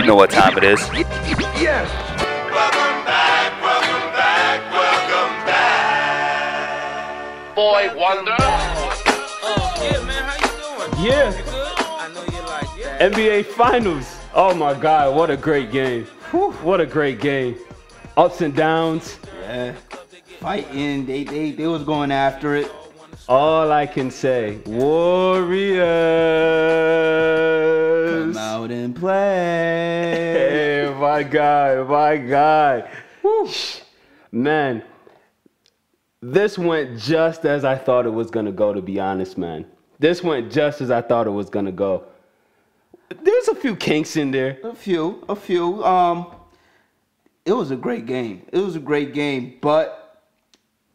know what time it is. Yes. Welcome back, welcome back, welcome back. Boy Wonder. Yeah, man, how you doing? Yeah. You good? I know you like that. NBA Finals. Oh my God, what a great game. Whew, what a great game. Ups and downs. Yeah. Fighting. They was going after it. All I can say, Warriors. Come out and play. Hey, my guy. Whew. Man, this went just as I thought it was going to go, to be honest, man. This went just as I thought it was going to go. There's a few kinks in there. A few. It was a great game. But,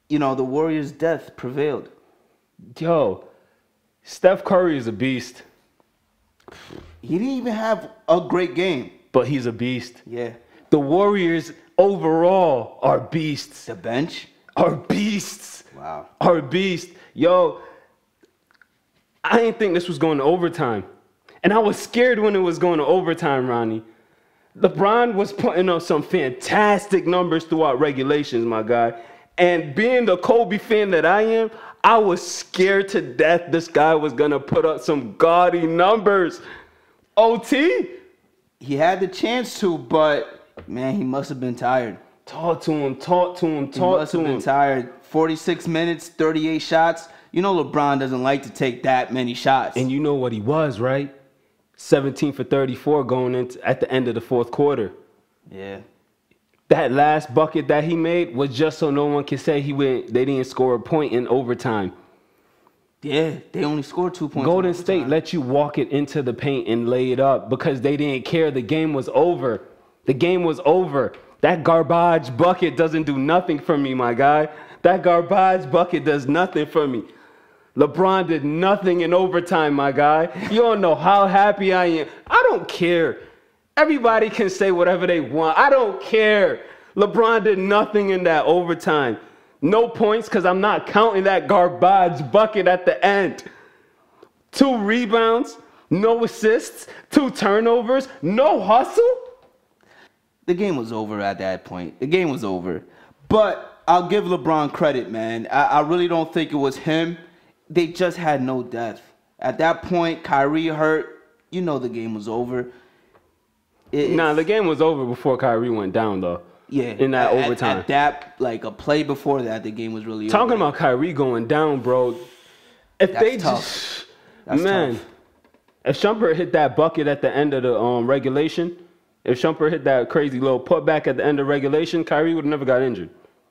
you know, the Warriors' death prevailed. Yo, Steph Curry is a beast. He didn't even have a great game. But he's a beast. Yeah. The Warriors overall are beasts. The bench? Are beasts. Wow. Are beasts. Yo, I didn't think this was going to overtime. And I was scared when it was going to overtime, Ronnie. LeBron was putting up some fantastic numbers throughout regulations, my guy. And being the Kobe fan that I am, I was scared to death this guy was going to put up some gaudy numbers. OT? He had the chance to, but, man, he must have been tired. Talk to him. He must have been tired. 46 minutes, 38 shots. You know LeBron doesn't like to take that many shots. And you know what he was, right? 17 for 34 going into at the end of the fourth quarter. Yeah. That last bucket that he made was just so no one can say they didn't score a point in overtime. Yeah, they only scored 2 points. Golden State let you walk it into the paint and lay it up because they didn't care. The game was over. The game was over. That garbage bucket doesn't do nothing for me, my guy. That garbage bucket does nothing for me. LeBron did nothing in overtime, my guy. You don't know how happy I am. I don't care. Everybody can say whatever they want. I don't care. LeBron did nothing in that overtime. No points because I'm not counting that garbage bucket at the end. 2 rebounds, no assists, 2 turnovers, no hustle. The game was over at that point. The game was over. But I'll give LeBron credit, man. I really don't think it was him. They just had no depth. At that point, Kyrie hurt. You know the game was over. The game was over before Kyrie went down, though. Yeah. In that overtime. At that, like a play before that, the game was really over. Talking about Kyrie going down, bro. If That's they tough. just... That's man, tough. if Shumpert hit that bucket at the end of the regulation, if Shumpert hit that crazy little putback at the end of regulation, Kyrie would have never got injured.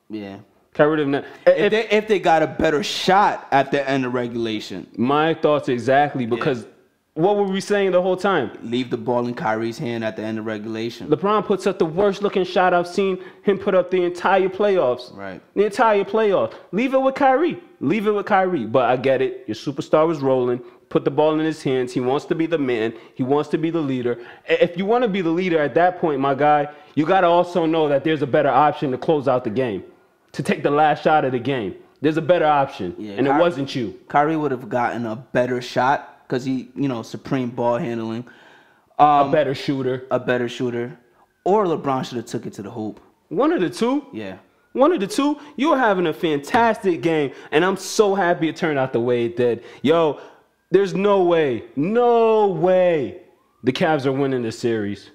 Yeah. Kyrie would have never... If they got a better shot at the end of regulation. My thoughts exactly, because what were we saying the whole time? Leave the ball in Kyrie's hand at the end of regulation. LeBron puts up the worst looking shot I've seen him put up the entire playoffs. Right. The entire playoffs. Leave it with Kyrie. Leave it with Kyrie. But I get it. Your superstar was rolling. Put the ball in his hands. He wants to be the man. He wants to be the leader. If you want to be the leader at that point, my guy, you got to also know that there's a better option to close out the game. To take the last shot of the game. There's a better option. Yeah, and it wasn't you. Kyrie would have gotten a better shot because he, supreme ball handling. A better shooter. Or LeBron should have took it to the hoop. One of the two. Yeah. One of the two. You're having a fantastic game. And I'm so happy it turned out the way it did. Yo, there's no way the Cavs are winning this series.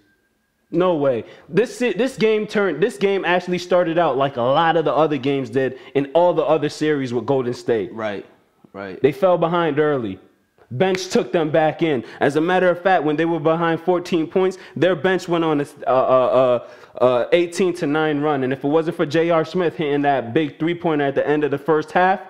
No way. This game actually started out like a lot of the other games did in all the other series with Golden State. Right. They fell behind early. Bench took them back in. As a matter of fact, when they were behind 14 points, their bench went on a 18-9 run. And if it wasn't for J.R. Smith hitting that big three-pointer at the end of the first half,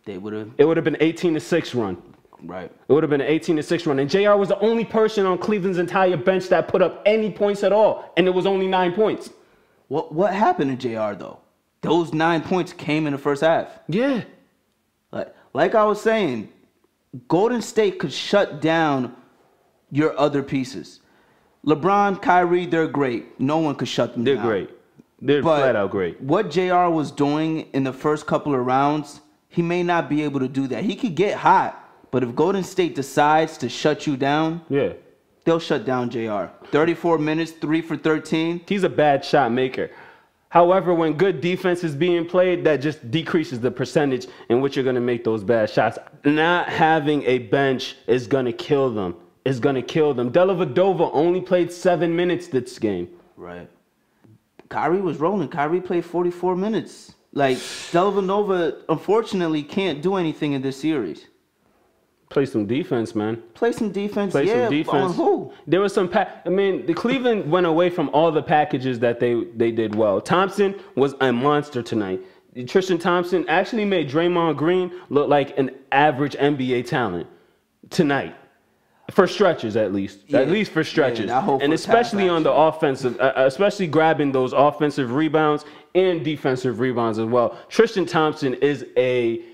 it would have been 18-6 run. Right. It would have been an 18-6 run. And JR was the only person on Cleveland's entire bench that put up any points at all. And it was only 9 points. What happened to JR, though? Those 9 points came in the first half. Yeah. Like I was saying, Golden State could shut down your other pieces. LeBron, Kyrie, they're great. No one could shut them down. They're great. They're flat out great. What JR was doing in the first couple of rounds, he may not be able to do that. He could get hot. But if Golden State decides to shut you down, they'll shut down JR. 34 minutes, 3 for 13. He's a bad shot maker. However, when good defense is being played, that just decreases the percentage in which you're going to make those bad shots. Not having a bench is going to kill them. It's going to kill them. Dellavedova only played 7 minutes this game. Right. Kyrie was rolling. Kyrie played 44 minutes. Like, Dellavedova, unfortunately, can't do anything in this series. Play some defense, man. Play some defense. Play yeah, some defense. On who? There was some. The Cleveland went away from all the packages that they did well. Thompson was a monster tonight. Tristan Thompson actually made Draymond Green look like an average NBA talent tonight. For stretches, at least. Yeah. At least for stretches. Yeah, and especially on the offensive, especially grabbing those offensive rebounds and defensive rebounds as well. Tristan Thompson is a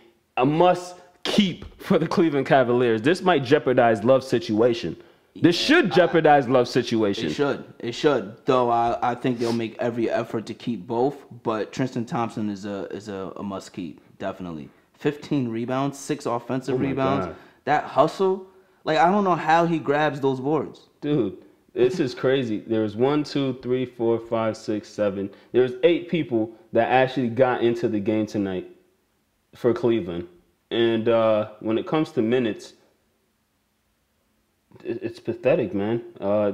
must keep for the Cleveland Cavaliers. This might jeopardize Love's situation. This should jeopardize Love's situation. It should. It should. Though I think they'll make every effort to keep both. But Tristan Thompson is a must keep, definitely. 15 rebounds, 6 offensive rebounds. God. That hustle, like I don't know how he grabs those boards. Dude, this is crazy. There's 1, 2, 3, 4, 5, 6, 7. There's 8 people that actually got into the game tonight for Cleveland. And when it comes to minutes, it's pathetic, man.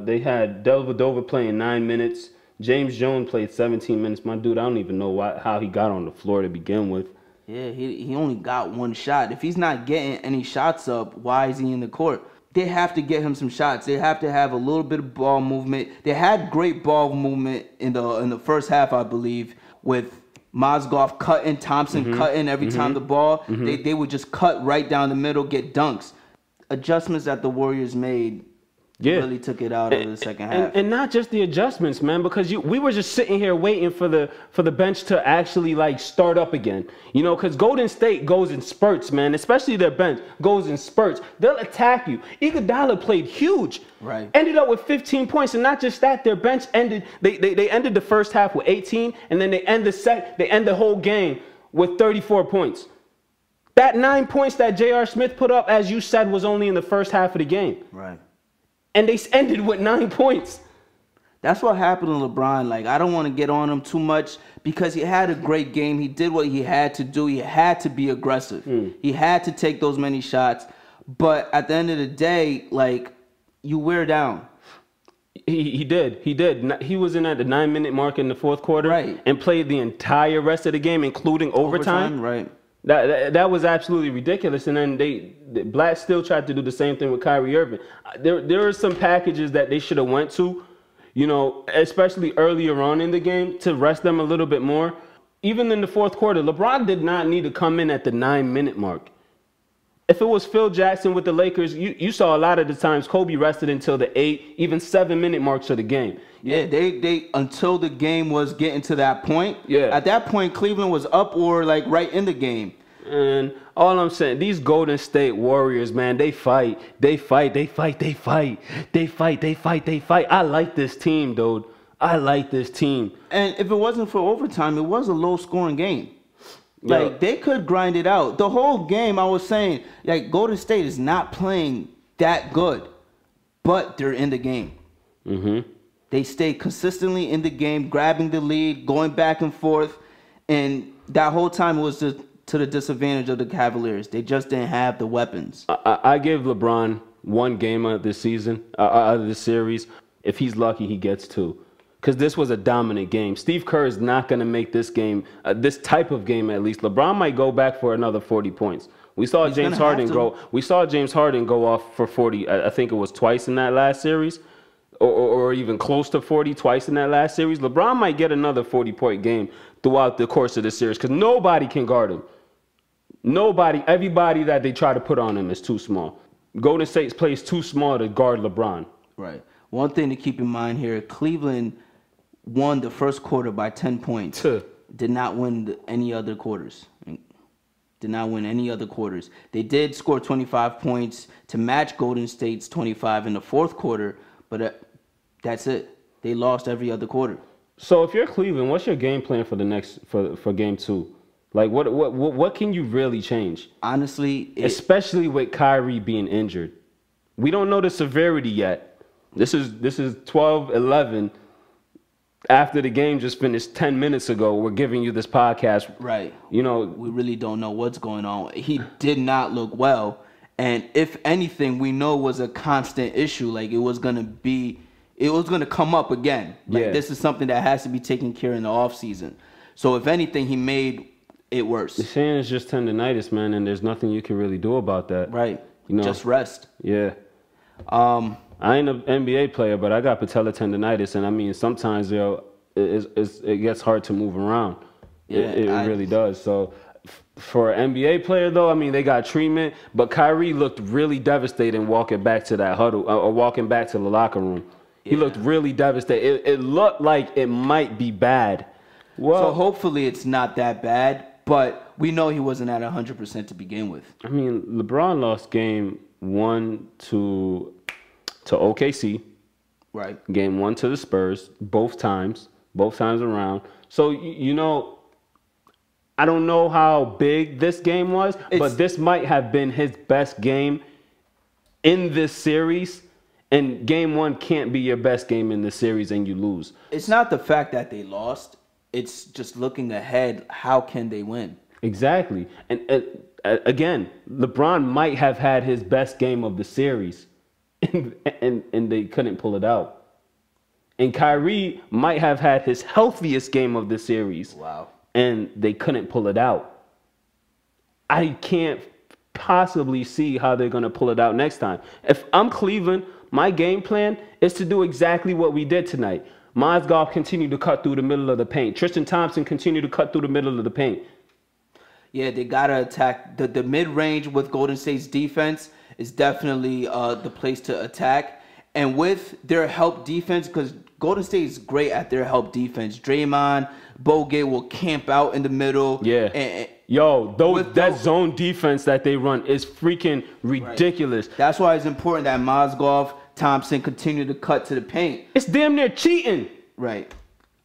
They had Dellavedova playing 9 minutes. James Jones played 17 minutes. My dude, I don't even know how he got on the floor to begin with. Yeah, he only got 1 shot. If he's not getting any shots up, why is he in the court? They have to get him some shots. They have to have a little bit of ball movement. They had great ball movement in the first half, I believe, with Mozgov cutting, Thompson cutting every time the ball. They would just cut right down the middle, get dunks. Adjustments that the Warriors made really took it out of the second half. And not just the adjustments, man, because we were just sitting here waiting for the bench to actually like start up again. You know, because Golden State goes in spurts, man. Especially their bench goes in spurts. They'll attack you. Iguodala played huge. Right. Ended up with 15 points, and not just that, their bench ended. They ended the first half with 18, and then they end the whole game with 34 points. That 9 points that J.R. Smith put up, as you said, was only in the first half of the game. Right. And they ended with 9 points. That's what happened to LeBron. Like, I don't want to get on him too much because he had a great game. He did what he had to do. He had to be aggressive. He had to take those many shots. But at the end of the day, like, you wear down. He did. He was in at the 9-minute mark in the fourth quarter, right, and played the entire rest of the game, including overtime. Right. That was absolutely ridiculous. And then the Black still tried to do the same thing with Kyrie Irving. There are some packages that they should have went to, you know, especially earlier on in the game to rest them a little bit more. Even in the fourth quarter, LeBron did not need to come in at the 9-minute mark. If it was Phil Jackson with the Lakers, you saw a lot of the times Kobe rested until the 8, even 7-minute marks of the game. Yeah, they until the game was getting to that point. Yeah. At that point, Cleveland was up or like right in the game. And all I'm saying, these Golden State Warriors, man, they fight. I like this team, dude. I like this team. And if it wasn't for overtime, it was a low-scoring game. Like, they could grind it out. The whole game, I was saying, like, Golden State is not playing that good, but they're in the game. They stay consistently in the game, grabbing the lead, going back and forth, and that whole time it was to the disadvantage of the Cavaliers. They just didn't have the weapons. I give LeBron 1 game of this season, out of this series. If he's lucky, he gets 2. Because this was a dominant game. Steve Kerr is not going to make this game, this type of game at least. LeBron might go back for another 40 points. We saw James Harden go off for 40. I think it was twice in that last series, or even close to 40 twice in that last series. LeBron might get another 40-point game throughout the course of this series because nobody can guard him. Nobody, everybody that they try to put on him is too small. Golden State plays too small to guard LeBron. Right. One thing to keep in mind here, Cleveland won the first quarter by 10 points. Did not win any other quarters. Did not win any other quarters. They did score 25 points to match Golden State's 25 in the fourth quarter, but that's it. They lost every other quarter. So if you're Cleveland, what's your game plan for the next for game 2? Like what can you really change? Honestly, especially with Kyrie being injured. We don't know the severity yet. This is 12:11. After the game just finished 10 minutes ago, we're giving you this podcast. Right. You know, We really don't know what's going on. He did not look well. And if anything, we know it was a constant issue. Like, it was going to come up again. Like, Yeah. this is something that has to be taken care of in the offseason. So, if anything, he made it worse. the saying is just tendonitis, man, and there's nothing you can really do about that. Right. You know, Just rest. Yeah. I ain't an NBA player, but I got patella tendonitis, and I mean, sometimes, it gets hard to move around. Yeah, It really does. So, for an NBA player, though, I mean, they got treatment, but Kyrie looked really devastated walking back to that huddle, or walking back to the locker room. He looked really devastated. It looked like it might be bad. Well, So, hopefully, it's not that bad. But we know he wasn't at 100% to begin with. I mean, LeBron lost game 1 to OKC. Right. Game 1 to the Spurs, both times around. So, I don't know how big this game was, but this might have been his best game in this series. And game 1 can't be your best game in the series and you lose. It's not the fact that they lost. It's just looking ahead. How can they win? Exactly. And again, LeBron might have had his best game of the series, and they couldn't pull it out. And Kyrie might have had his healthiest game of the series. Wow. And they couldn't pull it out. I can't possibly see how they're going to pull it out next time. If I'm Cleveland, my game plan is to do exactly what we did tonight. Mozgov continued to cut through the middle of the paint. Tristan Thompson continued to cut through the middle of the paint. Yeah, they got to attack. The mid-range with Golden State's defense is definitely the place to attack. And with their help defense, because Golden State is great at their help defense. Draymond, Bogut will camp out in the middle. Yeah. That zone defense that they run is freaking ridiculous. Right. That's why it's important that Mozgov, Thompson continue to cut to the paint. It's damn near cheating. Right.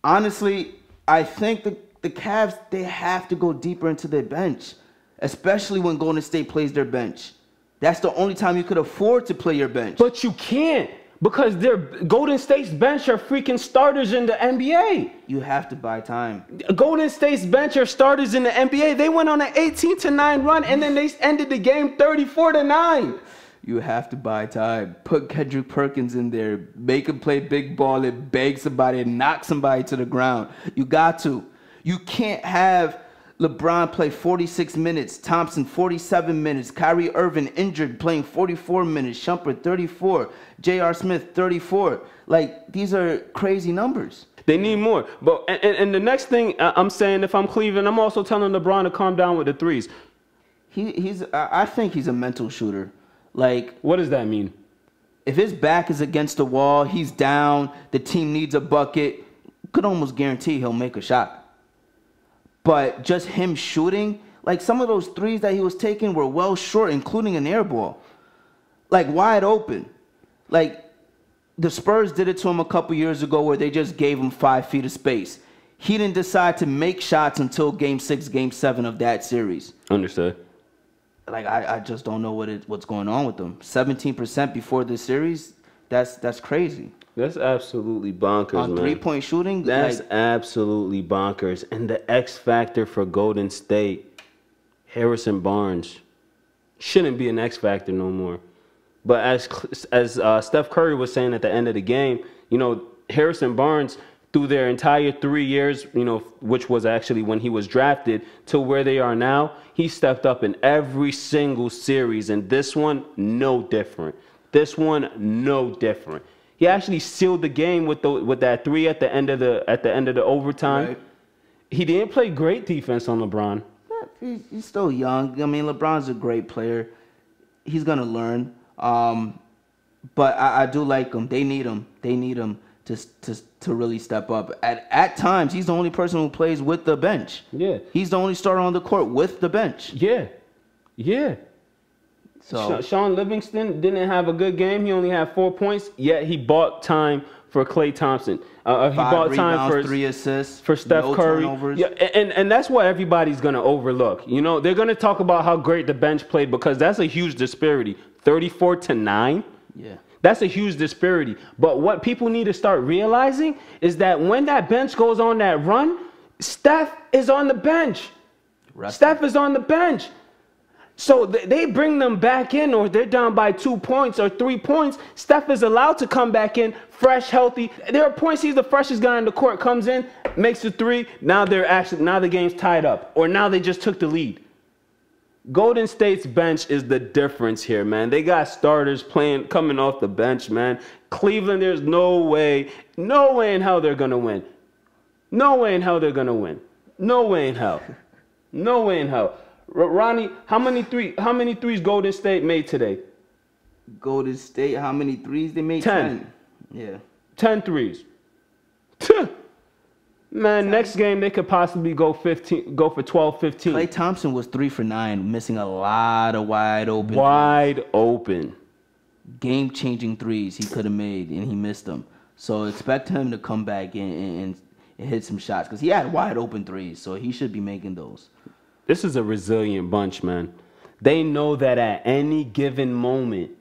Honestly, I think the Cavs, they have to go deeper into their bench, especially when Golden State plays their bench. That's the only time you could afford to play your bench. But you can't, because their Golden State's bench are freaking starters in the NBA. You have to buy time. Golden State's bench are starters in the NBA. They went on an 18-9 run, and then they ended the game 34-9. You have to buy time. Put Kendrick Perkins in there. Make him play big ball and bag somebody and knock somebody to the ground. You got to. You can't have LeBron play 46 minutes, Thompson 47 minutes, Kyrie Irving injured playing 44 minutes, Shumpert 34, J.R. Smith 34. Like, these are crazy numbers. They need more. But and the next thing I'm saying, if I'm Cleveland, I'm also telling LeBron to calm down with the threes. I think he's a mental shooter. Like, what does that mean? If his back is against the wall, he's down, the team needs a bucket, could almost guarantee he'll make a shot. But just him shooting, like some of those threes that he was taking were well short, including an air ball. Like wide open. Like the Spurs did it to him a couple years ago where they just gave him 5 feet of space. He didn't decide to make shots until Game 6, Game 7 of that series. Understood. Like I just don't know what's going on with them. 17% before this series, that's crazy. That's absolutely bonkers, on man. 3-point shooting? That's absolutely bonkers. And the X factor for Golden State, Harrison Barnes, shouldn't be an X factor no more. But as Steph Curry was saying at the end of the game, Harrison Barnes, through their entire 3 years, which was actually when he was drafted, to where they are now, he stepped up in every single series. And this one, no different. This one, no different. He actually sealed the game with that 3 at the end of the overtime. Right. He didn't play great defense on LeBron. He's still young. I mean, LeBron's a great player. He's gonna learn. But I do like him. They need him. They need him to really step up. At times, he's the only person who plays with the bench. Yeah. He's the only starter on the court with the bench. Yeah. Yeah. So Sean Livingston didn't have a good game. He only had 4 points, yet he bought time for Klay Thompson. He bought rebounds, time for 3 assists, for Steph Curry. Turnovers. Yeah, and that's what everybody's going to overlook. They're going to talk about how great the bench played because that's a huge disparity. 34-9. Yeah. That's a huge disparity. But what people need to start realizing is that when that bench goes on that run, Steph is on the bench. Steph is on the bench. So they bring them back in, or they're down by 2 points or 3 points. Steph is allowed to come back in fresh, healthy. There are points he's the freshest guy in the court, comes in, makes a 3. Now the game's tied up, or now they just took the lead. Golden State's bench is the difference here, man. They got starters coming off the bench, man. Cleveland, there's no way in hell they're gonna win. No way in hell they're gonna win. No way in hell. No way in hell. Ronnie, how many threes Golden State made today? Golden State, how many threes they made? 10. Yeah. 10 threes. Man, next game they could possibly go for 12, 15. Klay Thompson was 3 for 9, missing a lot of wide open. Wide open. Game-changing threes he could have made, and he missed them. So expect him to come back and hit some shots, because he had wide open threes, so he should be making those. This is a resilient bunch, man. They know that at any given moment,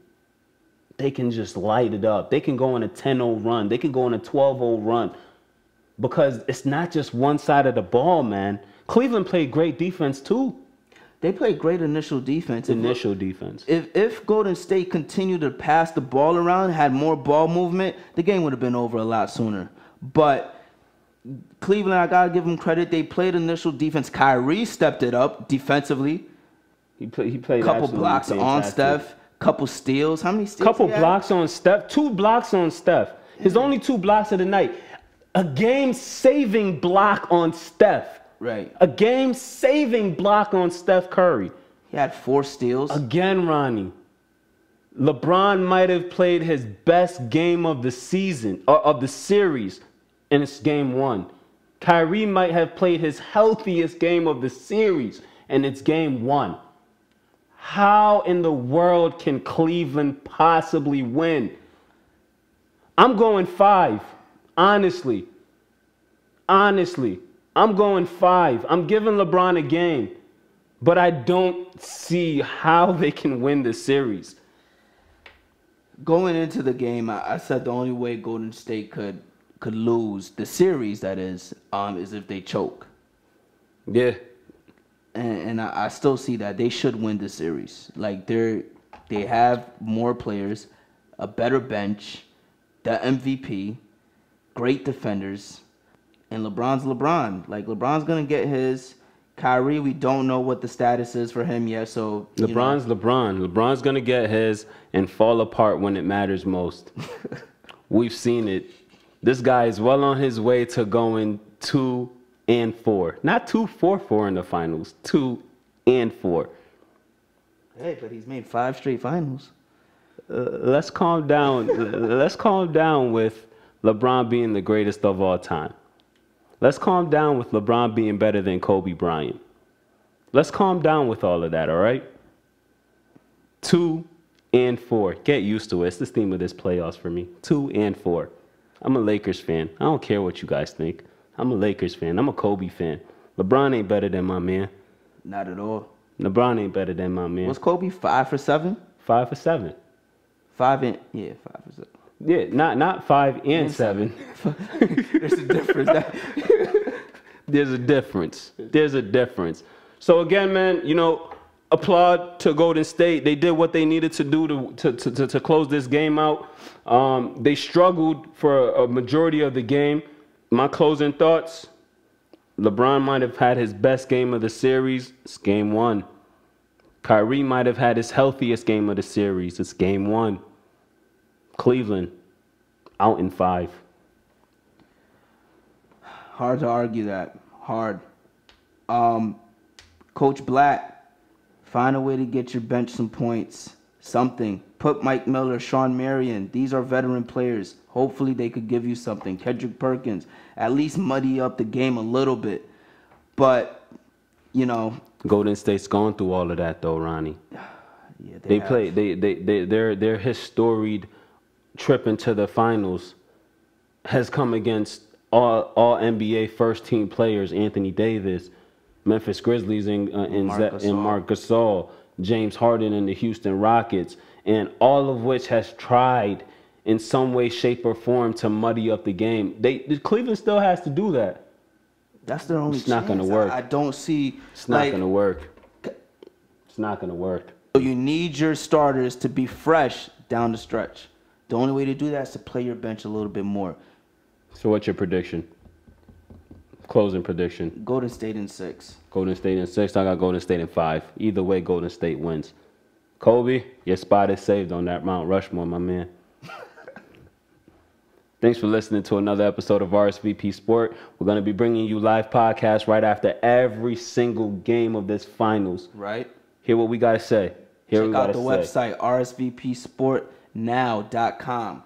they can just light it up. They can go on a 10-0 run. They can go on a 12-0 run. Because it's not just one side of the ball, man. Cleveland played great defense, too. They played great initial defense. If Golden State continued to pass the ball around, had more ball movement, the game would have been over a lot sooner. But Cleveland, I got to give them credit. They played initial defense. Kyrie stepped it up defensively. He played couple blocks on Steph, couple steals. How many steals? Couple blocks on Steph. 2 blocks on Steph. His only 2 blocks of the night. A game-saving block on Steph. Right. A game-saving block on Steph Curry. He had 4 steals. Again, Ronnie. LeBron might have played his best game of the season, or of the series, and it's game 1. Kyrie might have played his healthiest game of the series, and it's game 1. How in the world can Cleveland possibly win? I'm going 5. Honestly, I'm going 5. I'm giving LeBron a game, but I don't see how they can win this series. Going into the game, I said the only way Golden State could lose the series, that is if they choke. Yeah. And I still see that they should win the series. Like they have more players, a better bench, the MVP. Great defenders, and LeBron's LeBron. Like, LeBron's going to get his. Kyrie, we don't know what the status is for him yet, so... LeBron's LeBron. LeBron's going to get his and fall apart when it matters most. We've seen it. This guy is well on his way to going 2-4. Not 2-4-4 in the finals. 2-4. Hey, but he's made 5 straight finals. Let's calm down. Let's calm down with LeBron being the greatest of all time. Let's calm down with LeBron being better than Kobe Bryant. Let's calm down with all of that, all right? 2-4. Get used to it. It's the theme of this playoffs for me. 2-4. I'm a Lakers fan. I don't care what you guys think. I'm a Lakers fan. I'm a Kobe fan. LeBron ain't better than my man. Not at all. LeBron ain't better than my man. Was Kobe 5 for 7? 5 for 7. 5 and... Yeah, 5 for 7. Yeah, not 5 and 7. There's a difference. There's a difference. There's a difference. So again, man, applaud to Golden State. They did what they needed to do to close this game out. They struggled for a majority of the game. My closing thoughts: LeBron might have had his best game of the series. It's game 1. Kyrie might have had his healthiest game of the series. It's game 1. Cleveland, out in 5. Hard to argue that. Hard. Coach Black, find a way to get your bench some points. Something. Put Mike Miller, Sean Marion. These are veteran players. Hopefully they could give you something. Kendrick Perkins. At least muddy up the game a little bit. But, Golden State's going through all of that, though, Ronnie. Yeah, their historied trip into the finals has come against all NBA first team players: Anthony Davis, Memphis Grizzlies, and Marc Gasol, James Harden and the Houston Rockets, and all of which has tried in some way, shape, or form to muddy up the game. Cleveland still has to do that. That's their only It's not chance. gonna work. I don't see. It's not gonna work. It's not gonna work. You need your starters to be fresh down the stretch. The only way to do that is to play your bench a little bit more. So what's your prediction? Closing prediction. Golden State in 6. Golden State in 6. I got Golden State in 5. Either way, Golden State wins. Kobe, your spot is saved on that Mount Rushmore, my man. Thanks for listening to another episode of RSVP Sport. We're going to be bringing you live podcasts right after every single game of this finals. Right. Hear what we got to say. Check out the website, rsvpsportnow.com.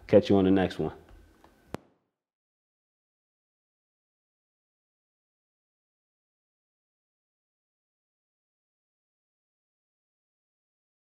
Catch you on the next one.